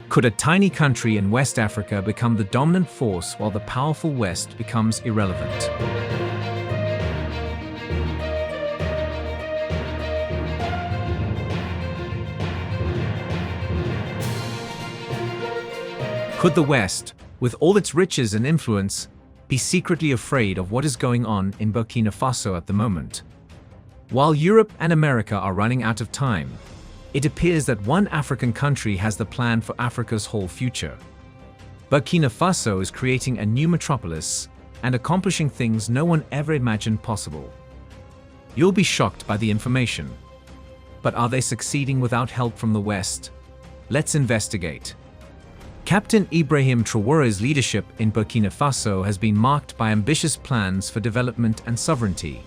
Could a tiny country in West Africa become the dominant force while the powerful West becomes irrelevant? Could the West, with all its riches and influence, be secretly afraid of what is going on in Burkina Faso at the moment? While Europe and America are running out of time, it appears that one African country has the plan for Africa's whole future. Burkina Faso is creating a new metropolis and accomplishing things no one ever imagined possible. You'll be shocked by the information. But are they succeeding without help from the West? Let's investigate. Captain Ibrahim Traoré's leadership in Burkina Faso has been marked by ambitious plans for development and sovereignty.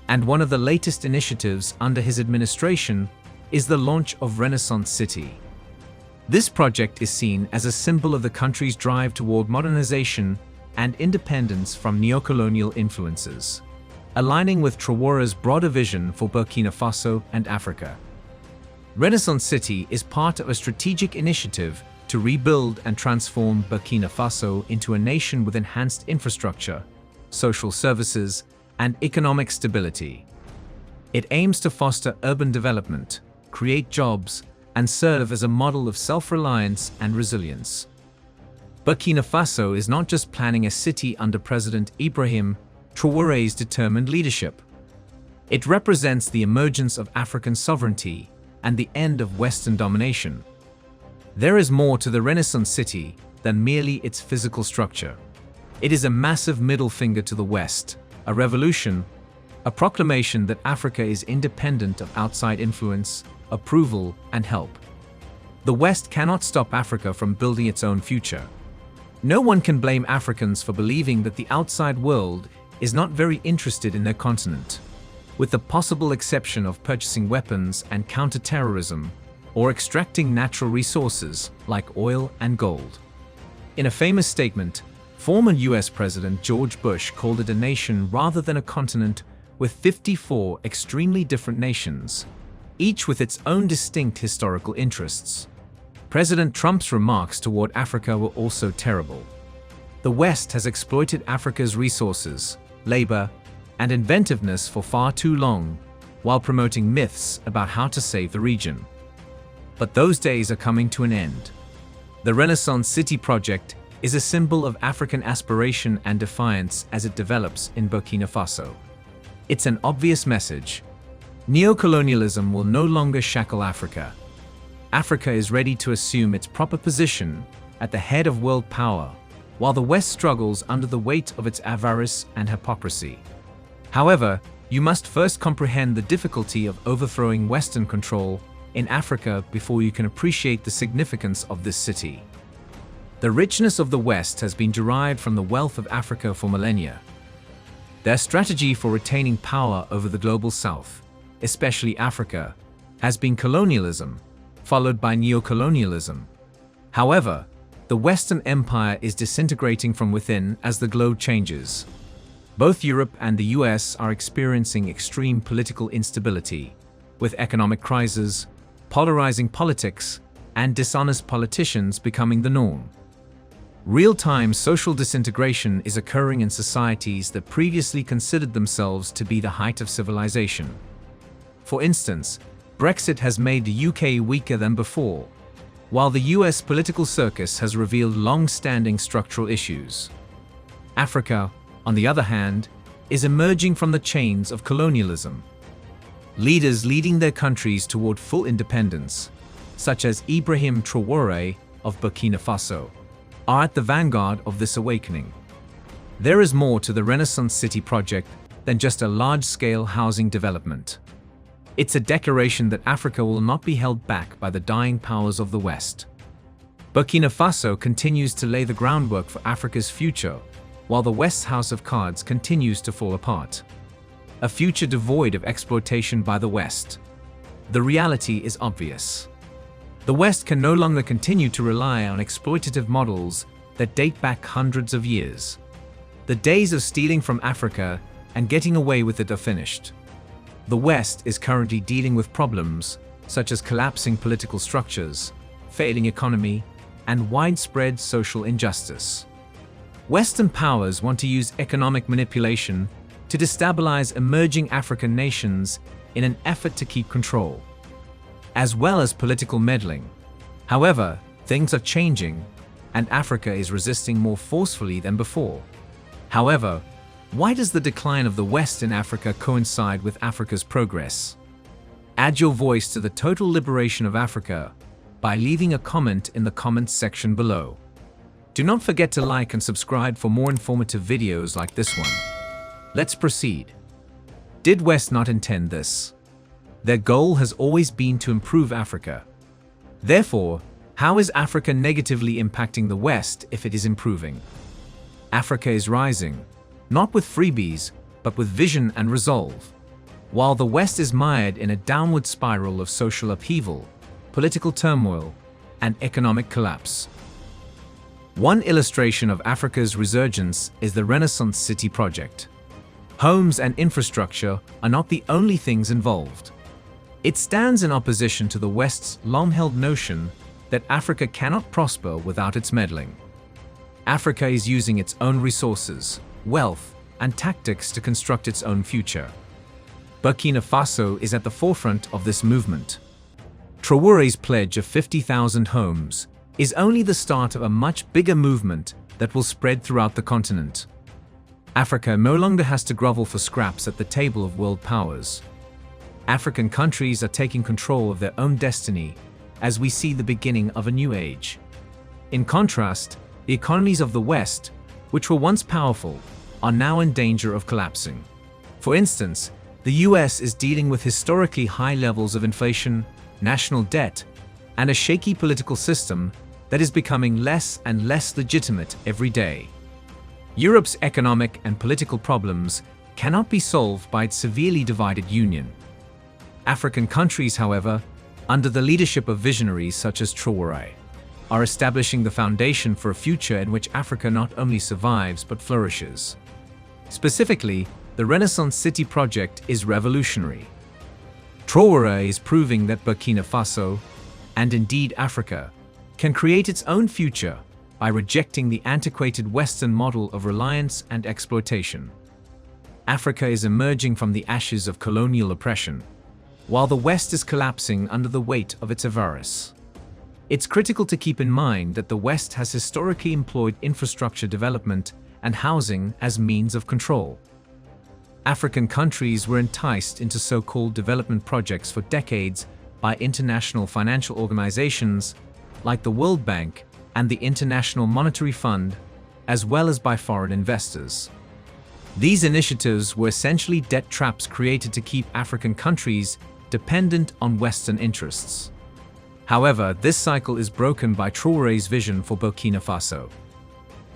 And one of the latest initiatives under his administration is the launch of Renaissance City. This project is seen as a symbol of the country's drive toward modernization and independence from neocolonial influences, aligning with Traoré's broader vision for Burkina Faso and Africa. Renaissance City is part of a strategic initiative to rebuild and transform Burkina Faso into a nation with enhanced infrastructure, social services, and economic stability. It aims to foster urban development, create jobs, and serve as a model of self-reliance and resilience. Burkina Faso is not just planning a city under President Ibrahim Traoré's determined leadership. It represents the emergence of African sovereignty and the end of Western domination. There is more to the Renaissance City than merely its physical structure. It is a massive middle finger to the West, a revolution, a proclamation that Africa is independent of outside influence, approval, and help. The West cannot stop Africa from building its own future. No one can blame Africans for believing that the outside world is not very interested in their continent, with the possible exception of purchasing weapons and counter-terrorism, or extracting natural resources like oil and gold. In a famous statement, former US President George Bush called it a nation rather than a continent, with 54 extremely different nations, each with its own distinct historical interests. President Trump's remarks toward Africa were also terrible. The West has exploited Africa's resources, labor, and inventiveness for far too long, while promoting myths about how to save the region. But those days are coming to an end. The Renaissance City project is a symbol of African aspiration and defiance as it develops in Burkina Faso. It's an obvious message. Neocolonialism will no longer shackle Africa. Africa is ready to assume its proper position at the head of world power, while the West struggles under the weight of its avarice and hypocrisy. However, you must first comprehend the difficulty of overthrowing Western control in Africa before you can appreciate the significance of this city. The richness of the West has been derived from the wealth of Africa for millennia. Their strategy for retaining power over the global South, especially Africa, has been colonialism, followed by neocolonialism. However, the Western Empire is disintegrating from within as the globe changes. Both Europe and the US are experiencing extreme political instability, with economic crises, polarizing politics, and dishonest politicians becoming the norm. Real-time social disintegration is occurring in societies that previously considered themselves to be the height of civilization. For instance, Brexit has made the UK weaker than before, while the US political circus has revealed long-standing structural issues. Africa, on the other hand, is emerging from the chains of colonialism. Leaders leading their countries toward full independence, such as Ibrahim Traoré of Burkina Faso, are at the vanguard of this awakening. There is more to the Renaissance City project than just a large-scale housing development. It's a declaration that Africa will not be held back by the dying powers of the West. Burkina Faso continues to lay the groundwork for Africa's future, while the West's house of cards continues to fall apart. A future devoid of exploitation by the West. The reality is obvious. The West can no longer continue to rely on exploitative models that date back hundreds of years. The days of stealing from Africa and getting away with it are finished. The West is currently dealing with problems such as collapsing political structures, failing economy, and widespread social injustice. Western powers want to use economic manipulation to destabilize emerging African nations in an effort to keep control, as well as political meddling. However, things are changing, and Africa is resisting more forcefully than before. However, why does the decline of the West in Africa coincide with Africa's progress? Add your voice to the total liberation of Africa by leaving a comment in the comments section below. Do not forget to like and subscribe for more informative videos like this one. Let's proceed. Did West not intend this? Their goal has always been to improve Africa. Therefore, how is Africa negatively impacting the West if it is improving? Africa is rising, not with freebies, but with vision and resolve. While the West is mired in a downward spiral of social upheaval, political turmoil, and economic collapse. One illustration of Africa's resurgence is the Renaissance City project. Homes and infrastructure are not the only things involved. It stands in opposition to the West's long-held notion that Africa cannot prosper without its meddling. Africa is using its own resources, wealth, and tactics to construct its own future. Burkina Faso is at the forefront of this movement. Traore's pledge of 50,000 homes is only the start of a much bigger movement that will spread throughout the continent. Africa no longer has to grovel for scraps at the table of world powers. African countries are taking control of their own destiny as we see the beginning of a new age. In contrast, the economies of the West, which were once powerful, are now in danger of collapsing. For instance, the US is dealing with historically high levels of inflation, national debt, and a shaky political system that is becoming less and less legitimate every day. Europe's economic and political problems cannot be solved by its severely divided union. African countries, however, under the leadership of visionaries such as Traore, are establishing the foundation for a future in which Africa not only survives but flourishes. Specifically, the Renaissance City project is revolutionary. Traore is proving that Burkina Faso, and indeed Africa, can create its own future by rejecting the antiquated Western model of reliance and exploitation. Africa is emerging from the ashes of colonial oppression, while the West is collapsing under the weight of its avarice. It's critical to keep in mind that the West has historically employed infrastructure development and housing as means of control. African countries were enticed into so-called development projects for decades by international financial organizations like the World Bank and the International Monetary Fund, as well as by foreign investors. These initiatives were essentially debt traps created to keep African countries dependent on Western interests. However, this cycle is broken by Traore's vision for Burkina Faso.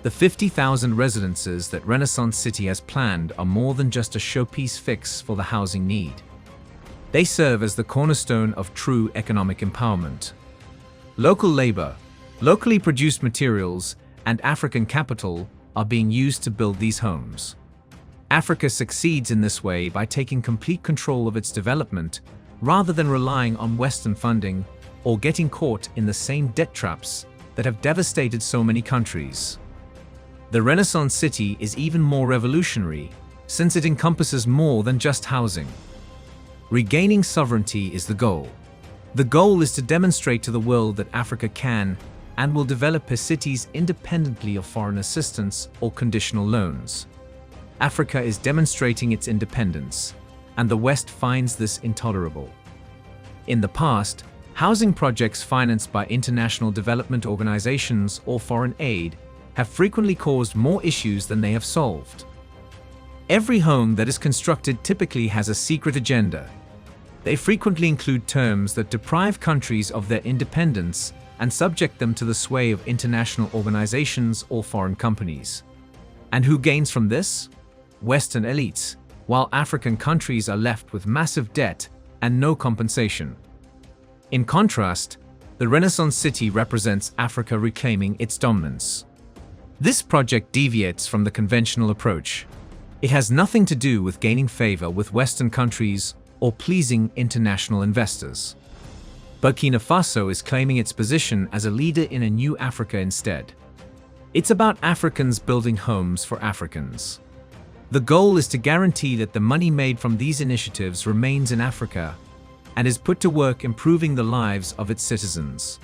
The 50,000 residences that Renaissance City has planned are more than just a showpiece fix for the housing need. They serve as the cornerstone of true economic empowerment. Local labor, locally produced materials, and African capital are being used to build these homes. Africa succeeds in this way by taking complete control of its development rather than relying on Western funding or getting caught in the same debt traps that have devastated so many countries. The Renaissance City is even more revolutionary since it encompasses more than just housing. Regaining sovereignty is the goal. The goal is to demonstrate to the world that Africa can and will develop her cities independently of foreign assistance or conditional loans. Africa is demonstrating its independence, and the West finds this intolerable. In the past, housing projects financed by international development organizations or foreign aid have frequently caused more issues than they have solved. Every home that is constructed typically has a secret agenda. They frequently include terms that deprive countries of their independence and subject them to the sway of international organizations or foreign companies. And who gains from this? Western elites, while African countries are left with massive debt and no compensation. In contrast, the Renaissance City represents Africa reclaiming its dominance. This project deviates from the conventional approach. It has nothing to do with gaining favor with Western countries or pleasing international investors. Burkina Faso is claiming its position as a leader in a new Africa instead. It's about Africans building homes for Africans. The goal is to guarantee that the money made from these initiatives remains in Africa and is put to work improving the lives of its citizens.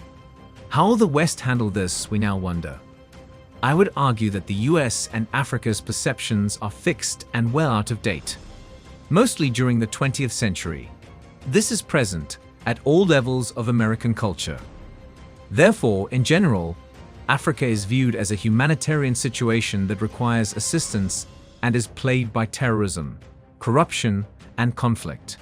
How will the West handle this, we now wonder? I would argue that the US and Africa's perceptions are fixed and well out of date. Mostly during the 20th century. This is present at all levels of American culture. Therefore, in general, Africa is viewed as a humanitarian situation that requires assistance and is plagued by terrorism, corruption, and conflict.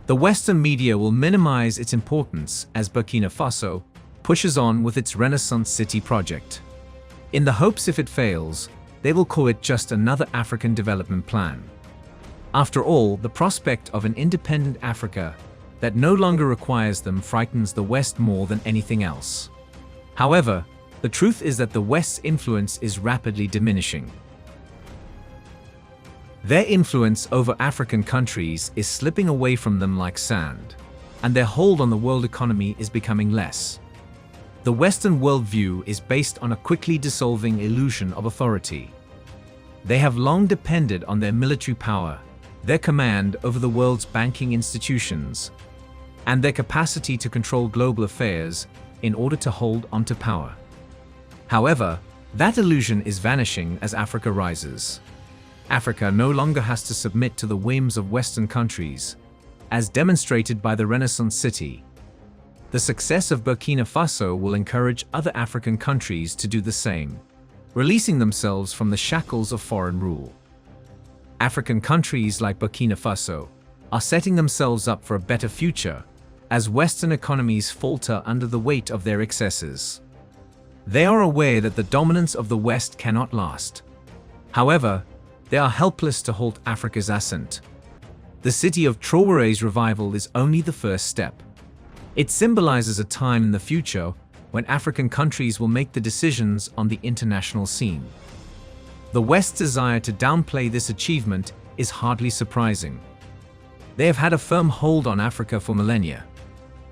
The Western media will minimize its importance as Burkina Faso pushes on with its Renaissance City project. In the hopes if it fails, they will call it just another African development plan. After all, the prospect of an independent Africa that no longer requires them frightens the West more than anything else. However, the truth is that the West's influence is rapidly diminishing. Their influence over African countries is slipping away from them like sand, and their hold on the world economy is becoming less. The Western worldview is based on a quickly dissolving illusion of authority. They have long depended on their military power, their command over the world's banking institutions, and their capacity to control global affairs in order to hold onto power. However, that illusion is vanishing as Africa rises. Africa no longer has to submit to the whims of Western countries, as demonstrated by the Renaissance City. The success of Burkina Faso will encourage other African countries to do the same, releasing themselves from the shackles of foreign rule. African countries like Burkina Faso are setting themselves up for a better future as Western economies falter under the weight of their excesses. They are aware that the dominance of the West cannot last. However, they are helpless to halt Africa's ascent. The city of Traore's revival is only the first step. It symbolizes a time in the future when African countries will make the decisions on the international scene. The West's desire to downplay this achievement is hardly surprising. They have had a firm hold on Africa for millennia.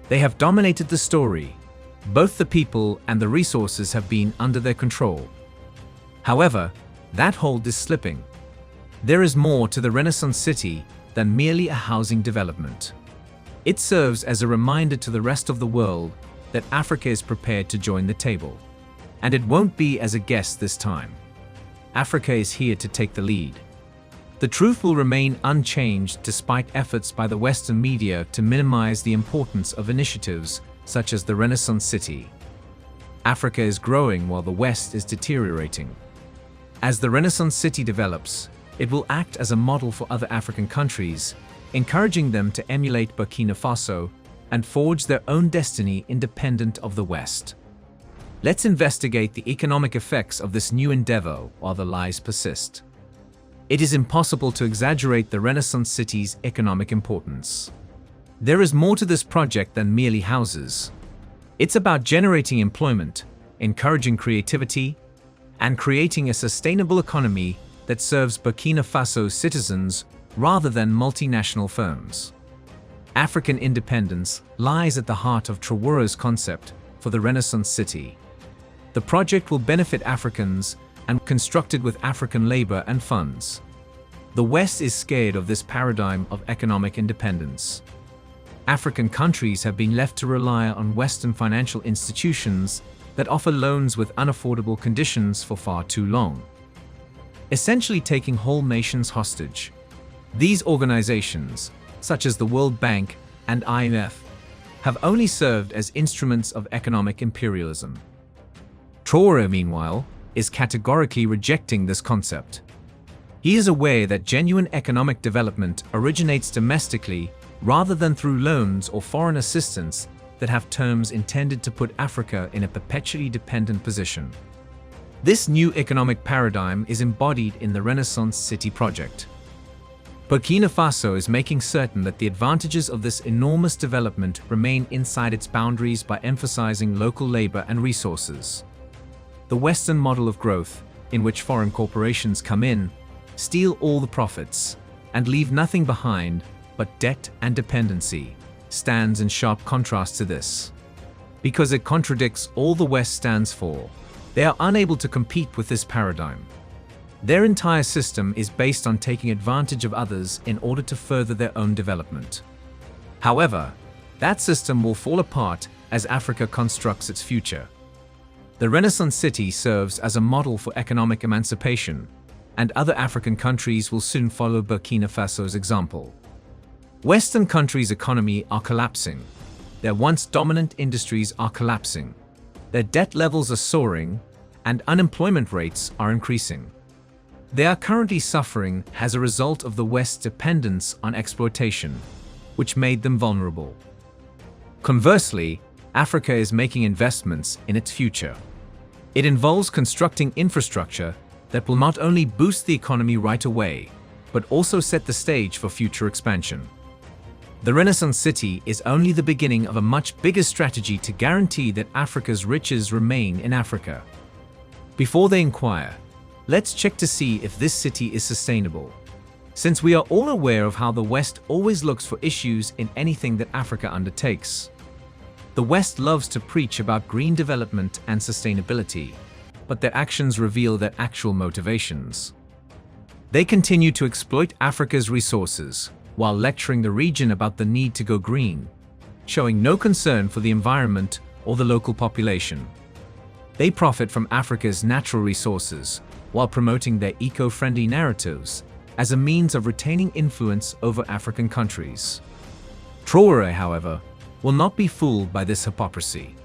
They have dominated the story. Both the people and the resources have been under their control. However, that hold is slipping. There is more to the Renaissance City than merely a housing development. It serves as a reminder to the rest of the world that Africa is prepared to join the table. And it won't be as a guest this time. Africa is here to take the lead. The truth will remain unchanged despite efforts by the Western media to minimize the importance of initiatives such as the Renaissance City. Africa is growing while the West is deteriorating. As the Renaissance City develops, it will act as a model for other African countries, encouraging them to emulate Burkina Faso and forge their own destiny independent of the West. Let's investigate the economic effects of this new endeavor while the lies persist. It is impossible to exaggerate the Renaissance City's economic importance. There is more to this project than merely houses. It's about generating employment, encouraging creativity, and creating a sustainable economy that serves Burkina Faso's citizens rather than multinational firms. African independence lies at the heart of Traore's concept for the Renaissance City. The project will benefit Africans and constructed with African labor and funds. The West is scared of this paradigm of economic independence. African countries have been left to rely on Western financial institutions that offer loans with unaffordable conditions for far too long, essentially taking whole nations hostage. These organizations, such as the World Bank and IMF, have only served as instruments of economic imperialism. Traore, meanwhile, is categorically rejecting this concept. He is aware that genuine economic development originates domestically rather than through loans or foreign assistance that have terms intended to put Africa in a perpetually dependent position. This new economic paradigm is embodied in the Renaissance City project. Burkina Faso is making certain that the advantages of this enormous development remain inside its boundaries by emphasizing local labor and resources. The Western model of growth, in which foreign corporations come in, steal all the profits, and leave nothing behind but debt and dependency, stands in sharp contrast to this. Because it contradicts all the West stands for, they are unable to compete with this paradigm. Their entire system is based on taking advantage of others in order to further their own development. However, that system will fall apart as Africa constructs its future. The Renaissance city serves as a model for economic emancipation, and other African countries will soon follow Burkina Faso's example. Western countries' economies are collapsing. Their once dominant industries are collapsing. Their debt levels are soaring, and unemployment rates are increasing. They are currently suffering as a result of the West's dependence on exploitation, which made them vulnerable. Conversely, Africa is making investments in its future. It involves constructing infrastructure that will not only boost the economy right away, but also set the stage for future expansion. The Renaissance city is only the beginning of a much bigger strategy to guarantee that Africa's riches remain in Africa. Before they inquire, let's check to see if this city is sustainable. Since we are all aware of how the West always looks for issues in anything that Africa undertakes. The West loves to preach about green development and sustainability, but their actions reveal their actual motivations. They continue to exploit Africa's resources, while lecturing the region about the need to go green, showing no concern for the environment or the local population. They profit from Africa's natural resources, while promoting their eco-friendly narratives as a means of retaining influence over African countries. Traore, however, will not be fooled by this hypocrisy.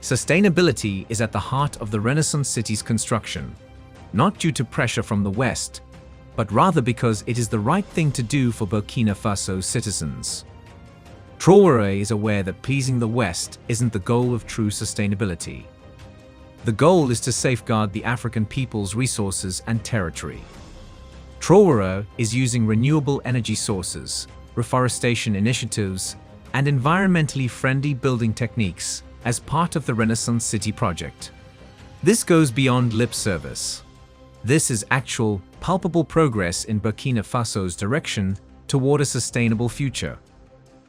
Sustainability is at the heart of the Renaissance city's construction, not due to pressure from the West, but rather because it is the right thing to do for Burkina Faso's citizens. Traore is aware that pleasing the West isn't the goal of true sustainability. The goal is to safeguard the African people's resources and territory. Traore is using renewable energy sources, reforestation initiatives, and environmentally friendly building techniques as part of the Renaissance City project. This goes beyond lip service. This is actual, palpable progress in Burkina Faso's direction toward a sustainable future.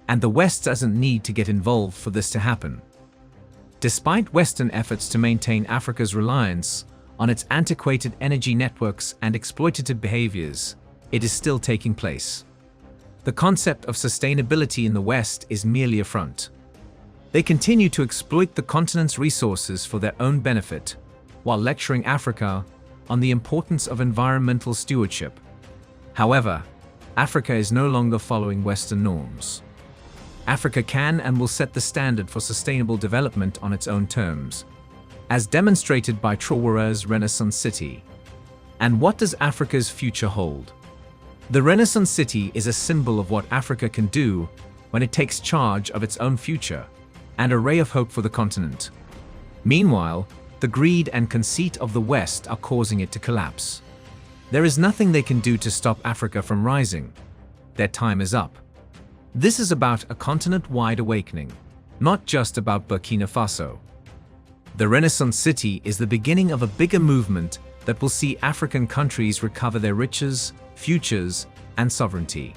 And the West doesn't need to get involved for this to happen. Despite Western efforts to maintain Africa's reliance on its antiquated energy networks and exploitative behaviors, it is still taking place. The concept of sustainability in the West is merely a front. They continue to exploit the continent's resources for their own benefit, while lecturing Africa on the importance of environmental stewardship. However, Africa is no longer following Western norms. Africa can and will set the standard for sustainable development on its own terms, as demonstrated by Traore's Renaissance City. And what does Africa's future hold? The Renaissance City is a symbol of what Africa can do when it takes charge of its own future, and a ray of hope for the continent. Meanwhile, the greed and conceit of the West are causing it to collapse. There is nothing they can do to stop Africa from rising. Their time is up. This is about a continent-wide awakening, not just about Burkina Faso. The Renaissance City is the beginning of a bigger movement that will see African countries recover their riches, futures, and sovereignty.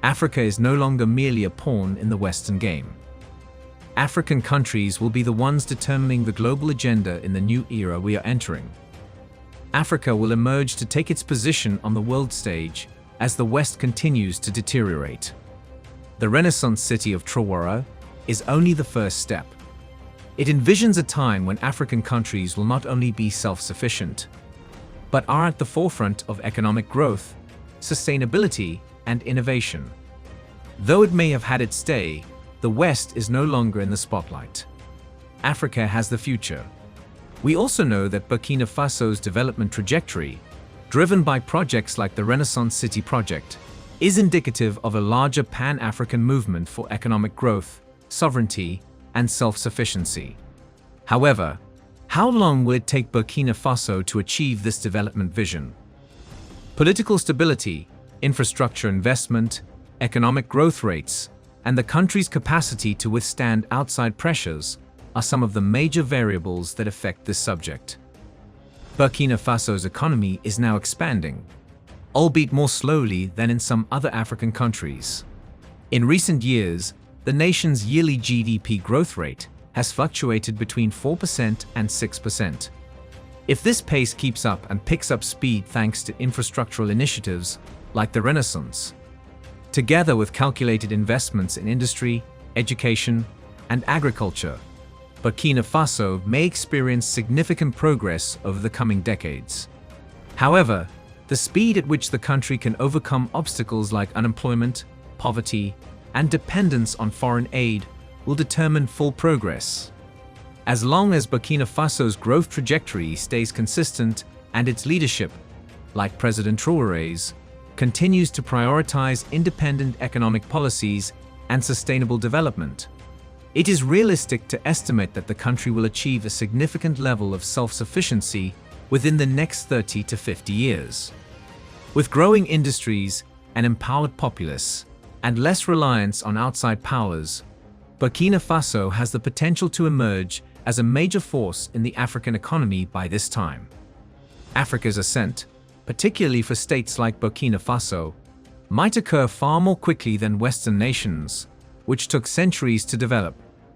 Africa is no longer merely a pawn in the Western game. African countries will be the ones determining the global agenda in the new era we are entering. Africa will emerge to take its position on the world stage as the West continues to deteriorate. The Renaissance City of Traore is only the first step. It envisions a time when African countries will not only be self-sufficient, but are at the forefront of economic growth, sustainability, and innovation. Though it may have had its day, the West is no longer in the spotlight. Africa has the future. We also know that Burkina Faso's development trajectory, driven by projects like the Renaissance City project, is indicative of a larger Pan-African movement for economic growth, sovereignty, and self-sufficiency. However, how long will it take Burkina Faso to achieve this development vision? Political stability, infrastructure investment, economic growth rates, and the country's capacity to withstand outside pressures are some of the major variables that affect this subject. Burkina Faso's economy is now expanding, albeit more slowly than in some other African countries. In recent years, the nation's yearly GDP growth rate has fluctuated between 4% and 6%. If this pace keeps up and picks up speed thanks to infrastructural initiatives like the Renaissance, together with calculated investments in industry, education, and agriculture, Burkina Faso may experience significant progress over the coming decades. However, the speed at which the country can overcome obstacles like unemployment, poverty, and dependence on foreign aid will determine full progress. As long as Burkina Faso's growth trajectory stays consistent and its leadership, like President Traoré's, continues to prioritize independent economic policies and sustainable development, it is realistic to estimate that the country will achieve a significant level of self-sufficiency within the next 30 to 50 years. With growing industries, an empowered populace, and less reliance on outside powers, Burkina Faso has the potential to emerge as a major force in the African economy by this time. Africa's ascent, particularly for states like Burkina Faso, might occur far more quickly than Western nations, which took centuries to develop,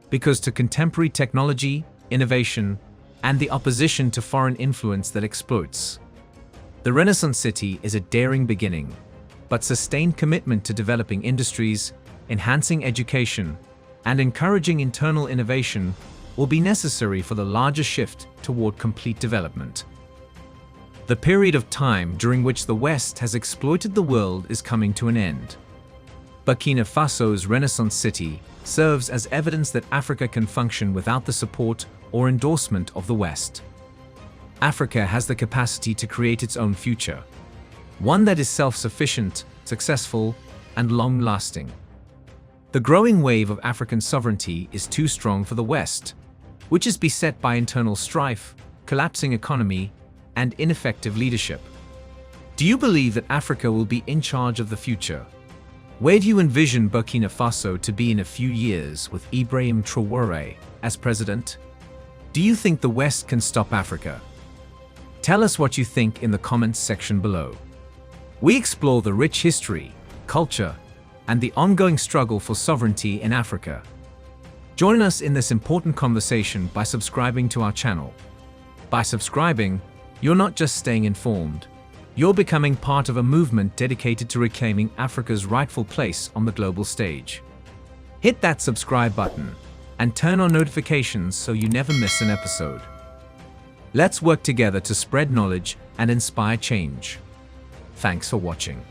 because to contemporary technology, innovation, and the opposition to foreign influence that exploits. The Renaissance city is a daring beginning, but sustained commitment to developing industries, enhancing education, and encouraging internal innovation will be necessary for the larger shift toward complete development. The period of time during which the West has exploited the world is coming to an end. Burkina Faso's Renaissance city serves as evidence that Africa can function without the support or endorsement of the West. Africa has the capacity to create its own future, one that is self-sufficient, successful, and long-lasting. The growing wave of African sovereignty is too strong for the West, which is beset by internal strife, collapsing economy, and ineffective leadership. Do you believe that Africa will be in charge of the future? Where do you envision Burkina Faso to be in a few years with Ibrahim Traoré as president? Do you think the West can stop Africa? Tell us what you think in the comments section below. We explore the rich history, culture, and the ongoing struggle for sovereignty in Africa. Join us in this important conversation by subscribing to our channel. By subscribing, you're not just staying informed, you're becoming part of a movement dedicated to reclaiming Africa's rightful place on the global stage. Hit that subscribe button and turn on notifications so you never miss an episode. Let's work together to spread knowledge and inspire change. Thanks for watching.